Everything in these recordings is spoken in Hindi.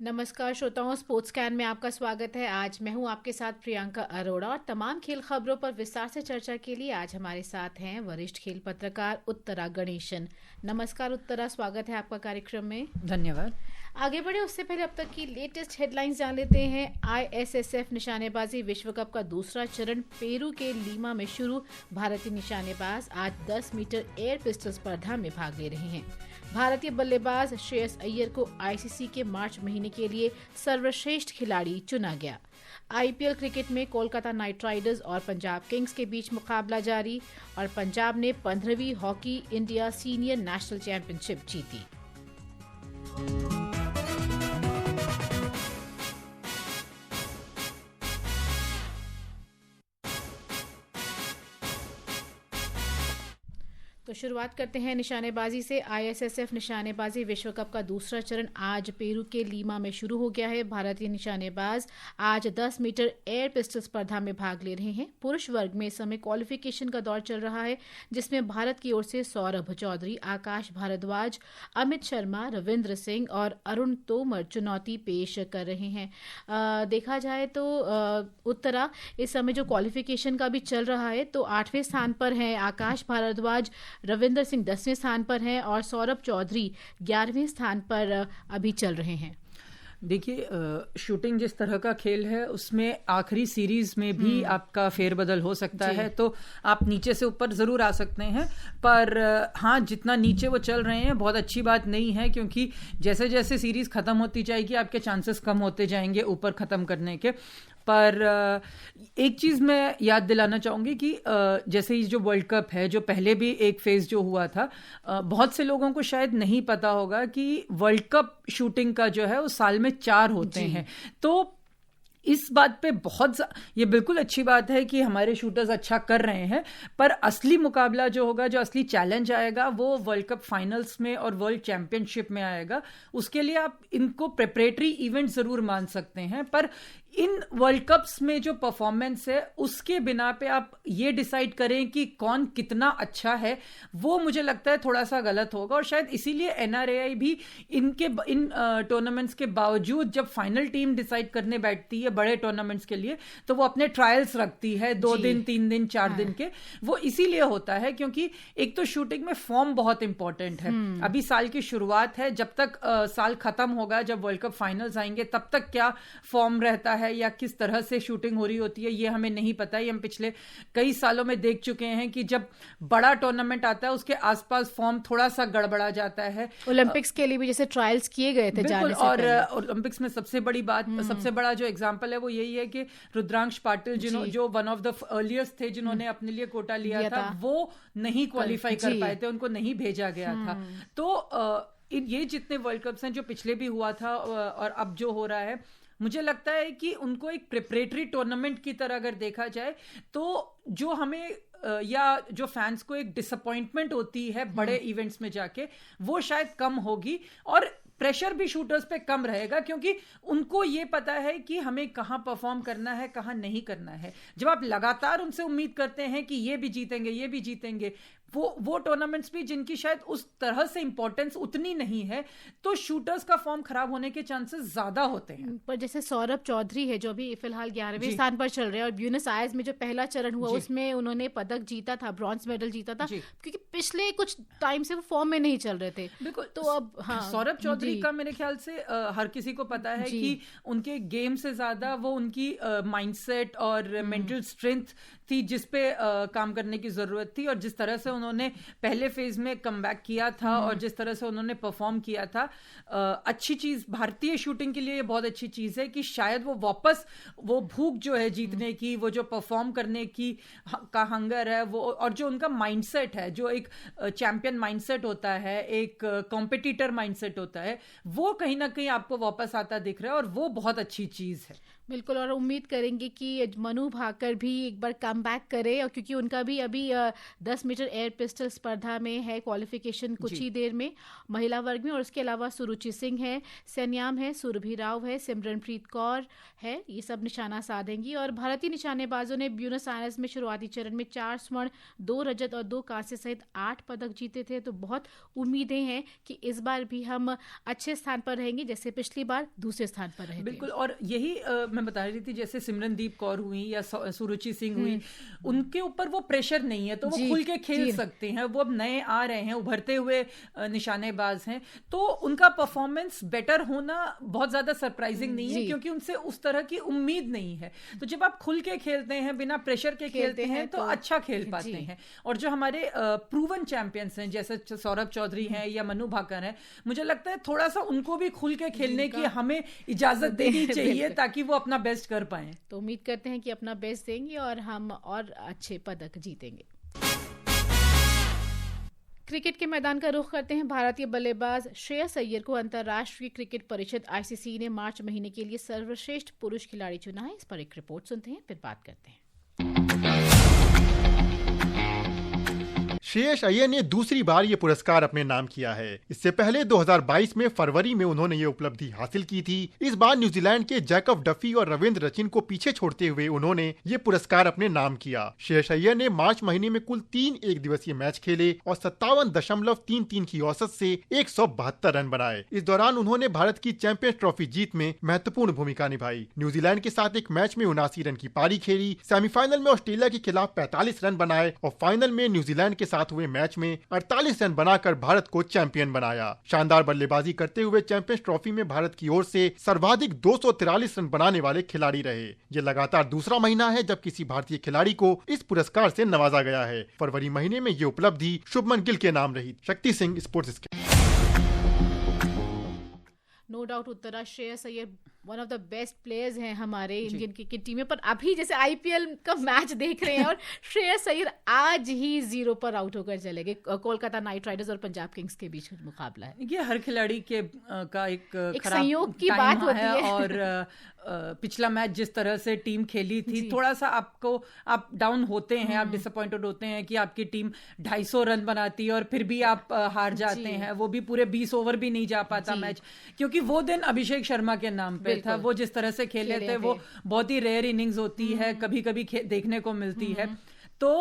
नमस्कार श्रोताओं, स्पोर्ट्स स्कैन में आपका स्वागत है। आज मैं हूं आपके साथ प्रियंका अरोड़ा और तमाम खेल खबरों पर विस्तार से चर्चा के लिए आज हमारे साथ हैं वरिष्ठ खेल पत्रकार उत्तरा गणेशन। नमस्कार उत्तरा, स्वागत है आपका कार्यक्रम में। धन्यवाद। आगे बढ़े उससे पहले अब तक की लेटेस्ट हेडलाइंस जान लेते हैं। ISSF निशानेबाजी विश्व कप का दूसरा चरण पेरू के लीमा में शुरू। भारतीय निशानेबाज आज 10 मीटर एयर पिस्टल स्पर्धा में भाग ले रहे हैं। भारतीय बल्लेबाज श्रेयस अय्यर को ICC के मार्च महीने के लिए सर्वश्रेष्ठ खिलाड़ी चुना गया। IPL क्रिकेट में कोलकाता नाइट राइडर्स और पंजाब किंग्स के बीच मुकाबला जारी और पंजाब ने 15वीं hockey India senior national championship जीती। तो शुरुआत करते हैं निशानेबाजी से। ISSF निशानेबाजी विश्व कप का दूसरा चरण आज पेरू के लीमा में शुरू हो गया है। भारतीय निशानेबाज आज 10 मीटर एयर पिस्टल स्पर्धा में भाग ले रहे हैं। पुरुष वर्ग में इस समय क्वालिफिकेशन का दौर चल रहा है, जिसमें भारत की ओर से सौरभ चौधरी, आकाश भारद्वाज, अमित शर्मा, रविंद्र सिंह और अरुण तोमर चुनौती पेश कर रहे हैं। देखा जाए तो उत्तरा, इस समय जो क्वालिफिकेशन का भी चल रहा है तो 8वें स्थान पर है आकाश भारद्वाज, रविंद्र सिंह 10वें स्थान पर हैं और सौरभ चौधरी 11वें स्थान पर अभी चल रहे हैं। देखिए, शूटिंग जिस तरह का खेल है उसमें आखिरी सीरीज में भी आपका फेरबदल हो सकता है, तो आप नीचे से ऊपर जरूर आ सकते हैं। पर हाँ, जितना नीचे वो चल रहे हैं बहुत अच्छी बात नहीं है, क्योंकि जैसे जैसे सीरीज खत्म होती जाएगी आपके चांसेस कम होते जाएंगे ऊपर खत्म करने के। पर एक चीज़ मैं याद दिलाना चाहूँगी कि जैसे ये जो वर्ल्ड कप है, जो पहले भी एक फेज़ जो हुआ था, बहुत से लोगों को शायद नहीं पता होगा कि वर्ल्ड कप शूटिंग का जो है वो साल में 4 होते हैं। तो इस बात पे ये बिल्कुल अच्छी बात है कि हमारे शूटर्स अच्छा कर रहे हैं, पर असली मुकाबला जो होगा, जो असली चैलेंज आएगा, वो वर्ल्ड कप फाइनल्स में और वर्ल्ड चैंपियनशिप में आएगा। उसके लिए आप इनको प्रिपरेटरी इवेंट जरूर मान सकते हैं, पर इन वर्ल्ड कप्स में जो परफॉर्मेंस है उसके बिना पे आप ये डिसाइड करें कि कौन कितना अच्छा है, वो मुझे लगता है थोड़ा सा गलत होगा। और शायद इसीलिए NRAI भी इन टूर्नामेंट्स के बावजूद जब फाइनल टीम डिसाइड करने बैठती है बड़े टूर्नामेंट्स के लिए, तो वो अपने ट्रायल्स रखती है 2 दिन, 3 दिन, 4 दिन के। वो इसीलिए होता है क्योंकि एक तो शूटिंग में फॉर्म बहुत इंपॉर्टेंट है। अभी साल की शुरुआत है, जब तक साल खत्म होगा, जब वर्ल्ड कप फाइनल्स आएंगे, तब तक क्या फॉर्म रहता है या किस तरह से शूटिंग हो रही होती है, ये हमें नहीं पता। ये हम पिछले कई सालों में देख चुके हैं कि जब बड़ा टूर्नामेंट आता है उसके आसपास फॉर्म थोड़ा सा गड़बड़ा जाता है। ओलंपिक्स के लिए भी जैसे ट्रायल्स किए गए थे जाने से और ओलंपिक्स में सबसे बड़ा जो एग्जांपल है वो यही है कि रुद्रांश पाटिल, जो वन ऑफ द अर्लिएस्ट थे जिन्होंने अपने लिए कोटा लिया था, वो नहीं क्वालिफाई कर पाए थे, उनको नहीं भेजा गया था। तो ये जितने वर्ल्ड कप्स हैं जो पिछले भी हुआ था और अब जो हो रहा है, मुझे लगता है कि उनको एक प्रिपरेटरी टूर्नामेंट की तरह अगर देखा जाए, तो जो हमें या जो फैंस को एक डिसअपॉइंटमेंट होती है बड़े इवेंट्स में जाके, वो शायद कम होगी और प्रेशर भी शूटर्स पे कम रहेगा, क्योंकि उनको ये पता है कि हमें कहाँ परफॉर्म करना है, कहाँ नहीं करना है। जब आप लगातार उनसे उम्मीद करते हैं कि ये भी जीतेंगे, वो टूर्नामेंट्स भी जिनकी शायद उस तरह से इंपॉर्टेंस उतनी नहीं है, तो शूटर्स का फॉर्म खराब होने के चांसेस ज्यादा होते हैं। पर जैसे सौरभ चौधरी है जो अभी फिलहाल 11वें स्थान पर चल रहे हैं, और ब्यूनस आयर्स में जो पहला चरण हुआ उसमें उन्होंने पदक जीता था, ब्रॉन्ज मेडल जीता था, क्योंकि पिछले कुछ टाइम से वो फॉर्म में नहीं चल रहे थे। बिल्कुल। तो अब सौरभ चौधरी का मेरे ख्याल से हर किसी को पता है कि उनके गेम से ज्यादा वो उनकी माइंडसेट और मेंटल स्ट्रेंथ थी, जिसपे काम करने की जरूरत थी। और जिस तरह से उन्होंने पहले फेज में कमबैक किया था और जिस तरह से उन्होंने परफॉर्म किया था, अच्छी चीज भारतीय शूटिंग के लिए ये बहुत अच्छी चीज है कि शायद वो वापस वो भूख जो है जीतने की, वो जो परफॉर्म करने की का हंगर है, वो और जो उनका माइंडसेट है, जो एक चैंपियन माइंडसेट होता है, एक कॉम्पिटिटर माइंडसेट होता है, वो कहीं ना कहीं आपको वापस आता दिख रहा है, और वो बहुत अच्छी चीज है। बिल्कुल, और उम्मीद करेंगे कि मनु भाकर भी एक बार कम बैक करे, और क्योंकि उनका भी अभी 10 मीटर एयर एयर पिस्टल स्पर्धा में है क्वालिफिकेशन कुछ ही देर में महिला वर्ग में, और उसके अलावा सुरुचि सिंह है, सन्याम है, सुरभि राव है, सिमरनप्रीत कौर है, ये सब निशाना साधेंगी। और भारतीय निशानेबाजों ने ब्यूनस आयर्स में शुरुआती चरण में 4 स्वर्ण, 2 रजत और 2 कांस्य सहित 8 पदक जीते थे। तो बहुत उम्मीदें हैं कि इस बार भी हम अच्छे स्थान पर रहेंगे, जैसे पिछली बार दूसरे स्थान पर रहे। बिल्कुल, और यही मैं बता रही थी, जैसे सिमरनदीप कौर हुई या सुरुचि सिंह हुई, उनके ऊपर वो प्रेशर नहीं है, तो वो खुल के खेल सकते हैं। वो अब नए आ रहे हैं, उभरते हुए निशानेबाज हैं, तो उनका परफॉर्मेंस बेटर होना बहुत ज्यादा सरप्राइजिंग नहीं है, क्योंकि उनसे उस तरह की उम्मीद नहीं है। तो जब आप खुल के खेलते हैं, बिना प्रेशर के खेलते हैं, तो अच्छा खेल पाते हैं। और जो हमारे प्रूवन चैंपियंस हैं, जैसे सौरभ चौधरी हैं या मनु भाकर हैं, मुझे लगता है थोड़ा सा उनको भी खुल के खेलने की हमें इजाजत देनी चाहिए, ताकि वो अपना बेस्ट कर पाएं। तो उम्मीद करते हैं कि अपना बेस्ट देंगे और हम और अच्छे पदक जीतेंगे। क्रिकेट के मैदान का रुख करते हैं। भारतीय बल्लेबाज श्रेयस अय्यर को अंतर्राष्ट्रीय क्रिकेट परिषद ICC ने मार्च महीने के लिए सर्वश्रेष्ठ पुरुष खिलाड़ी चुना है। इस पर एक रिपोर्ट सुनते हैं, फिर बात करते हैं। श्रेयस अय्यर ने दूसरी बार ये पुरस्कार अपने नाम किया है। इससे पहले 2022 में फरवरी में उन्होंने ये उपलब्धि हासिल की थी। इस बार न्यूजीलैंड के जैकब डफी और रविंद्र रचिन को पीछे छोड़ते हुए उन्होंने ये पुरस्कार अपने नाम किया। श्रेयस अय्यर ने मार्च महीने में कुल 3 एक दिवसीय मैच खेले और 57.33 की औसत से 172 रन बनाए। इस दौरान उन्होंने भारत की चैंपियंस ट्रॉफी जीत में महत्वपूर्ण भूमिका निभाई। न्यूजीलैंड के साथ एक मैच में 79 रन की पारी खेली। सेमीफाइनल में ऑस्ट्रेलिया के खिलाफ 45 रन बनाए और फाइनल में न्यूजीलैंड के साथ हुए मैच में 48 रन बनाकर भारत को चैंपियन बनाया। शानदार बल्लेबाजी करते हुए चैंपियंस ट्रॉफी में भारत की ओर से सर्वाधिक 243 रन बनाने वाले खिलाड़ी रहे। ये लगातार दूसरा महीना है जब किसी भारतीय खिलाड़ी को इस पुरस्कार से नवाजा गया है। फरवरी महीने में ये उपलब्धि शुभमन गिल के नाम रही। Shakti Singh, sports. No doubt Uttara, Shreyas Iyer one of the best players हैं हमारे इंडियन क्रिकेट टीम में। पर अभी जैसे IPL का मैच देख रहे हैं और श्रेयस अय्यर आज ही 0 पर आउट होकर चले गए। कोलकाता नाइट राइडर्स और पंजाब किंग्स के बीच मुकाबला है। ये हर खिलाड़ी के का एक संयोग की बात होती है। और पिछला मैच जिस तरह से टीम खेली थी, थोड़ा सा आप डाउन होते हैं, आप डिसअपॉइंटेड होते हैं कि आपकी टीम 250 रन बनाती है और फिर भी आप हार जाते हैं। वो भी पूरे 20 ओवर भी नहीं जा पाता मैच, क्योंकि वो दिन अभिषेक शर्मा के नाम पे था। वो जिस तरह से खेले थे, वो बहुत ही रेयर इनिंग्स होती है, कभी कभी देखने को मिलती है। तो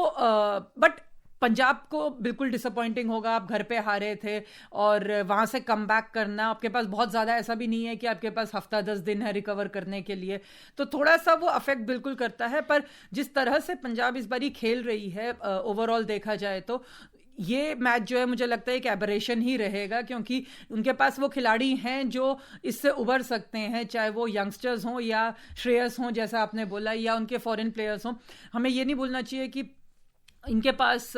बट पंजाब को बिल्कुल डिसअपॉइंटिंग होगा। आप घर पे हारे थे और वहां से कम बैक करना, आपके पास बहुत ज्यादा ऐसा भी नहीं है कि आपके पास हफ्ता 10 दिन है रिकवर करने के लिए, तो थोड़ा सा वो अफेक्ट बिल्कुल करता है। पर जिस तरह से पंजाब इस बारी खेल रही है, ओवरऑल देखा जाए तो ये मैच जो है मुझे लगता है एक एबरेशन ही रहेगा, क्योंकि उनके पास वो खिलाड़ी हैं जो इससे उभर सकते हैं, चाहे वो यंगस्टर्स हों या श्रेयस हों जैसा आपने बोला, या उनके फॉरेन प्लेयर्स हों। हमें ये नहीं भूलना चाहिए कि इनके पास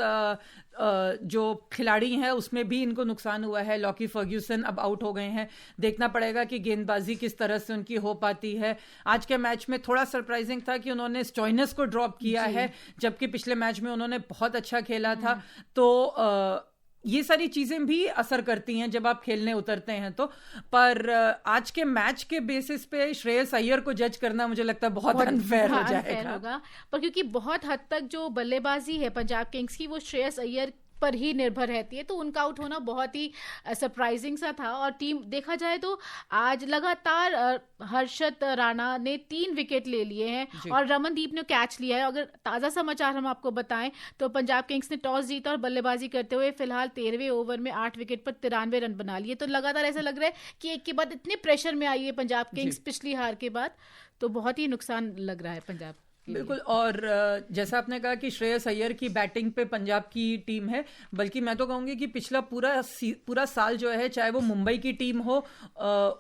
जो खिलाड़ी हैं उसमें भी इनको नुकसान हुआ है। लॉकी फर्ग्यूसन अब आउट हो गए हैं। देखना पड़ेगा कि गेंदबाजी किस तरह से उनकी हो पाती है। आज के मैच में थोड़ा सरप्राइजिंग था कि उन्होंने स्टॉइनस को ड्रॉप किया है, जबकि पिछले मैच में उन्होंने बहुत अच्छा खेला था। तो ये सारी चीजें भी असर करती हैं जब आप खेलने उतरते हैं। तो पर आज के मैच के बेसिस पे श्रेयस अय्यर को जज करना मुझे लगता है बहुत अनफेयर हो जाएगा। पर क्योंकि बहुत हद तक जो बल्लेबाजी है पंजाब किंग्स की वो श्रेयस अय्यर पर ही निर्भर रहती है, तो उनका आउट होना बहुत ही सरप्राइजिंग सा था। और टीम देखा जाए तो आज लगातार हर्षद राणा ने 3 विकेट ले लिए हैं और रमनदीप ने कैच लिया है। अगर ताजा समाचार हम आपको बताएं तो पंजाब किंग्स ने टॉस जीता और बल्लेबाजी करते हुए फिलहाल 13वें ओवर में 8 विकेट पर 93 रन बना लिए। तो लगातार ऐसा लग रहा है कि एक के बाद इतने प्रेशर में आई है पंजाब किंग्स पिछली हार के बाद, तो बहुत ही नुकसान लग रहा है पंजाब। बिल्कुल, और जैसा आपने कहा कि श्रेयस अय्यर की बैटिंग पे पंजाब की टीम है, बल्कि मैं तो कहूंगी कि पिछला पूरा साल जो है, चाहे वो मुंबई की टीम हो,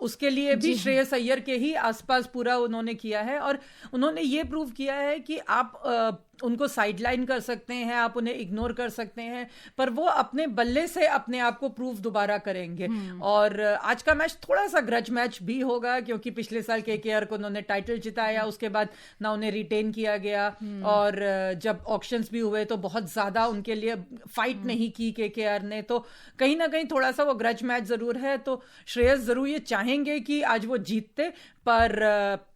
उसके लिए भी श्रेयस अय्यर के ही आसपास पूरा उन्होंने किया है। और उन्होंने ये प्रूव किया है कि आप उनको साइडलाइन कर सकते हैं, आप उन्हें इग्नोर कर सकते हैं, पर वो अपने बल्ले से अपने आप को प्रूव दोबारा करेंगे। और आज का मैच थोड़ा सा ग्रज मैच भी होगा, क्योंकि पिछले साल KKR को उन्होंने टाइटल जिताया, उसके बाद ना उन्हें रिटेन किया गया, और जब ऑक्शंस भी हुए तो बहुत ज्यादा उनके लिए फाइट नहीं की KKR ने, तो कहीं ना कहीं थोड़ा सा वो ग्रज मैच जरूर है। तो श्रेयस जरूर ये चाहेंगे कि आज वो जीतते, पर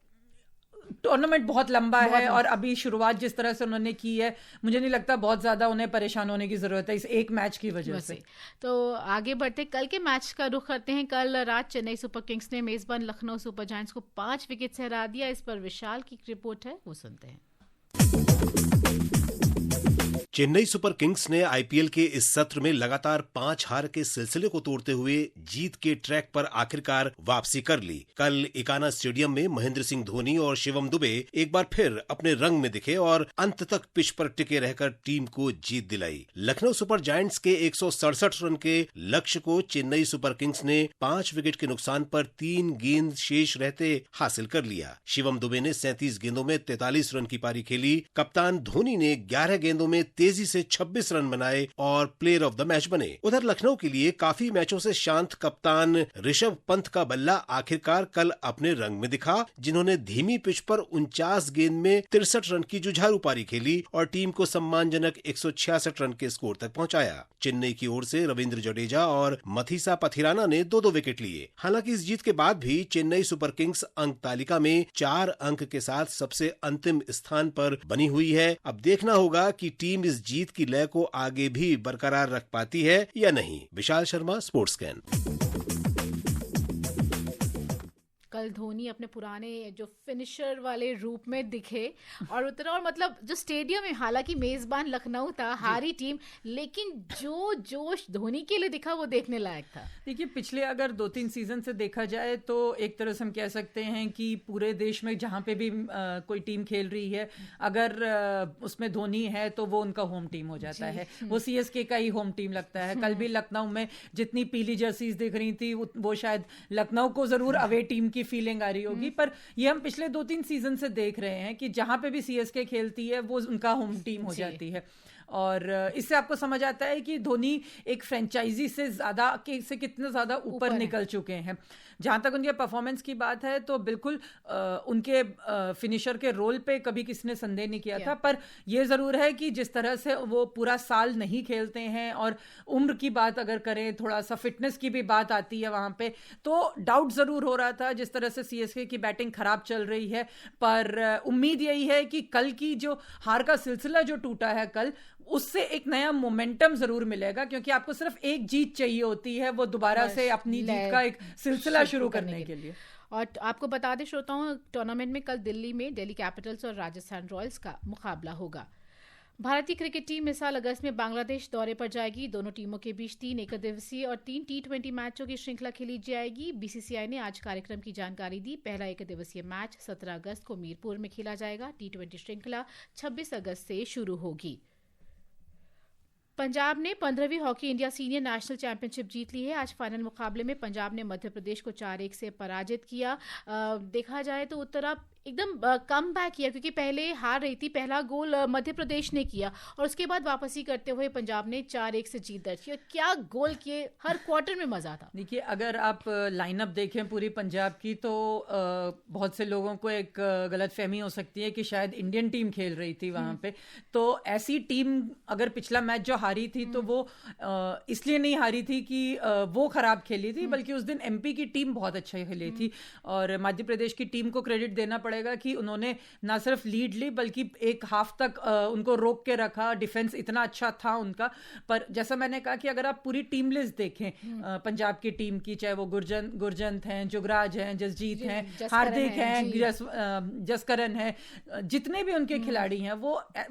टूर्नामेंट बहुत लंबा है और अभी शुरुआत जिस तरह से उन्होंने की है, मुझे नहीं लगता बहुत ज्यादा उन्हें परेशान होने की जरूरत है इस एक मैच की वजह से। तो आगे बढ़ते कल के मैच का रुख करते हैं। कल रात चेन्नई सुपर किंग्स ने मेजबान लखनऊ सुपर जायंट्स को 5 विकेट से हरा दिया। इस पर विशाल की रिपोर्ट है, वो सुनते हैं। चेन्नई सुपर किंग्स ने आईपीएल के इस सत्र में लगातार 5 हार के सिलसिले को तोड़ते हुए जीत के ट्रैक पर आखिरकार वापसी कर ली। कल इकाना स्टेडियम में महेंद्र सिंह धोनी और शिवम दुबे एक बार फिर अपने रंग में दिखे और अंत तक पिच पर टिके रहकर टीम को जीत दिलाई। लखनऊ सुपर जायंट्स के 167 रन के लक्ष्य को चेन्नई सुपर किंग्स ने 5 विकेट के नुकसान पर 3 गेंद शेष रहते हासिल कर लिया। शिवम दुबे ने 37 गेंदों में 43 रन की पारी खेली। कप्तान धोनी ने 11 गेंदों में तेजी से 26 रन बनाए और प्लेयर ऑफ द मैच बने। उधर लखनऊ के लिए काफी मैचों से शांत कप्तान ऋषभ पंत का बल्ला आखिरकार कल अपने रंग में दिखा, जिन्होंने धीमी पिच पर 49 गेंद में 63 रन की जुझारू पारी खेली और टीम को सम्मानजनक 166 रन के स्कोर तक पहुंचाया। चेन्नई की ओर से रविंद्र जडेजा और मथीसा पथिराना ने 2-2 विकेट लिए। हालांकि इस जीत के बाद भी चेन्नई सुपर किंग्स अंक तालिका में 4 अंक के साथ सबसे अंतिम स्थान पर बनी हुई है। अब देखना होगा कि टीम इस जीत की लय को आगे भी बरकरार रख पाती है या नहीं। Vishal Sharma, sports can. कल धोनी अपने पुराने जो फिनिशर वाले रूप में दिखे और उतरा, और मतलब जो स्टेडियम में, हालांकि मेजबान लखनऊ था, हारी टीम, लेकिन जो जोश धोनी के लिए दिखा वो देखने लायक था। देखिए, पिछले अगर 2-3 सीजन से देखा जाए तो एक तरह से हम कह सकते हैं कि पूरे देश में जहां पे भी कोई टीम खेल रही है, अगर उसमें धोनी है तो वो उनका होम टीम हो जाता है। वो सीएसके का ही होम टीम लगता है। कल भी लखनऊ में जितनी पीली जर्सीज दिख रही थी वो शायद लखनऊ को जरूर अवे टीम की फीलिंग आ रही होगी, पर ये हम पिछले 2-3 सीजन से देख रहे हैं कि जहां पे भी सीएसके खेलती है वो उनका होम टीम हो जाती है। और इससे आपको समझ आता है कि धोनी एक फ्रेंचाइजी से ज्यादा से कितने ज्यादा ऊपर निकल चुके हैं। जहां तक उनके परफॉर्मेंस की बात है तो बिल्कुल उनके फिनिशर के रोल पे कभी किसी ने संदेह नहीं किया था, पर यह जरूर है कि जिस तरह से वो पूरा साल नहीं खेलते हैं और उम्र की बात अगर करें, थोड़ा सा फिटनेस की भी बात आती है वहां पे, तो डाउट जरूर हो रहा था जिस तरह से सीएसके की बैटिंग खराब चल रही है। पर उम्मीद यही है कि कल की जो हार का सिलसिला जो टूटा है कल, उससे एक नया मोमेंटम जरूर मिलेगा, क्योंकि आपको सिर्फ एक जीत चाहिए होती है वो दोबारा से अपनी जीत का एक सिलसिला शुरू करने के लिए। और आपको बता दें श्रोताओं, टूर्नामेंट में कल दिल्ली में दिल्ली कैपिटल्स और राजस्थान रॉयल्स का मुकाबला होगा। भारतीय क्रिकेट टीम इस साल अगस्त में बांग्लादेश दौरे पर जाएगी। दोनों टीमों के बीच 3 एकदिवसीय और 3 T20 मैचों की श्रृंखला खेली जाएगी। बीसीसीआई ने आज कार्यक्रम की जानकारी दी। पहला एकदिवसीय मैच 17 अगस्त को मीरपुर में खेला जाएगा। T20 श्रृंखला 26 अगस्त से शुरू होगी। पंजाब ने 15वीं hockey India senior national championship जीत ली है। आज फाइनल मुकाबले में पंजाब ने मध्य प्रदेश को 4-1 से पराजित किया। देखा जाए तो उत्तरा एकदम कम बैक किया, क्योंकि पहले हार रही थी। पहला गोल मध्य प्रदेश ने किया और उसके बाद वापसी करते हुए पंजाब ने 4-1 से जीत दर्ज की। और क्या गोल किए, हर क्वार्टर में मजा था। देखिए, अगर आप लाइनअप देखें पूरी पंजाब की तो बहुत से लोगों को एक गलतफहमी हो सकती है कि शायद इंडियन टीम खेल रही थी वहां पे। तो ऐसी टीम अगर पिछला मैच जो हारी थी तो वो इसलिए नहीं हारी थी कि वो खराब खेली थी, बल्कि उस दिन एमपी की टीम बहुत अच्छा खेली थी। और मध्य प्रदेश की टीम को क्रेडिट देना पड़ेगा कि उन्होंने ना सिर्फ लीड ली बल्कि एक हाफ तक उनको रोक के रखा। डिफेंस इतना अच्छा था उनका। पर जैसा मैंने कहा कि अगर आप पूरी टीम लिस्ट देखें पंजाब की टीम की, चाहे वो गुरजंत हैं, जुगराज हैं, जसजीत हैं, हार्दिक हैं, जसकरण हैं, जितने भी उनके खिलाड़ी हैं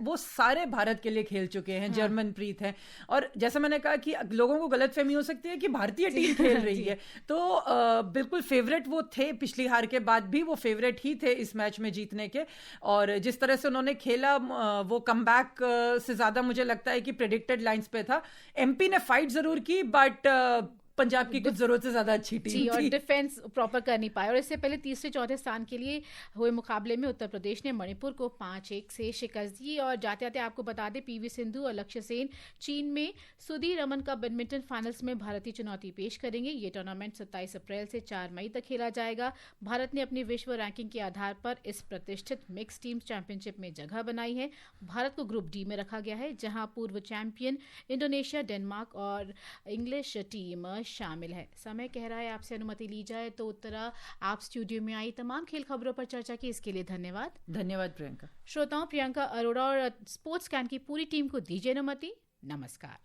वो सारे भारत के लिए खेल चुके हैं। जर्मनप्रीत हैं। और जैसा मैंने कहा कि लोगों को गलतफहमी हो सकती है कि भारतीय टीम खेल रही है, तो बिल्कुल फेवरेट वो थे। पिछली हार के बाद भी वो फेवरेट ही थे इस मैच में जीतने के। और जिस तरह से उन्होंने खेला वो कमबैक से ज्यादा मुझे लगता है कि प्रेडिक्टेड लाइंस पे था। एमपी ने फाइट जरूर की, बट पंजाब की कुछ जरूरत से ज्यादा अच्छी टीम थी और डिफेंस प्रॉपर कर नहीं पाए। और इससे पहले तीसरे चौथे स्थान के लिए हुए मुकाबले में उत्तर प्रदेश ने मणिपुर को 5-1 से शिकस्त दी। और जाते जाते आपको बता दें, पीवी सिंधु और लक्ष्य सेन चीन में सुधीर रमन का बैडमिंटन फाइनल्स में भारतीय चुनौती पेश करेंगे। ये टूर्नामेंट 27 अप्रैल से 4 मई तक खेला जाएगा। भारत ने अपनी विश्व रैंकिंग के आधार पर इस प्रतिष्ठित मिक्स टीम चैंपियनशिप में जगह बनाई है। भारत को ग्रुप डी में रखा गया है, जहां पूर्व चैंपियन इंडोनेशिया, डेनमार्क और इंग्लिश टीम शामिल है। समय कह रहा है आपसे अनुमति ली जाए, तो उत्तरा आप स्टूडियो में आई तमाम खेल खबरों पर चर्चा की, इसके लिए धन्यवाद। धन्यवाद प्रियंका। श्रोताओं, प्रियंका अरोड़ा और स्पोर्ट्स कैन की पूरी टीम को दीजिए अनुमति। नमस्कार।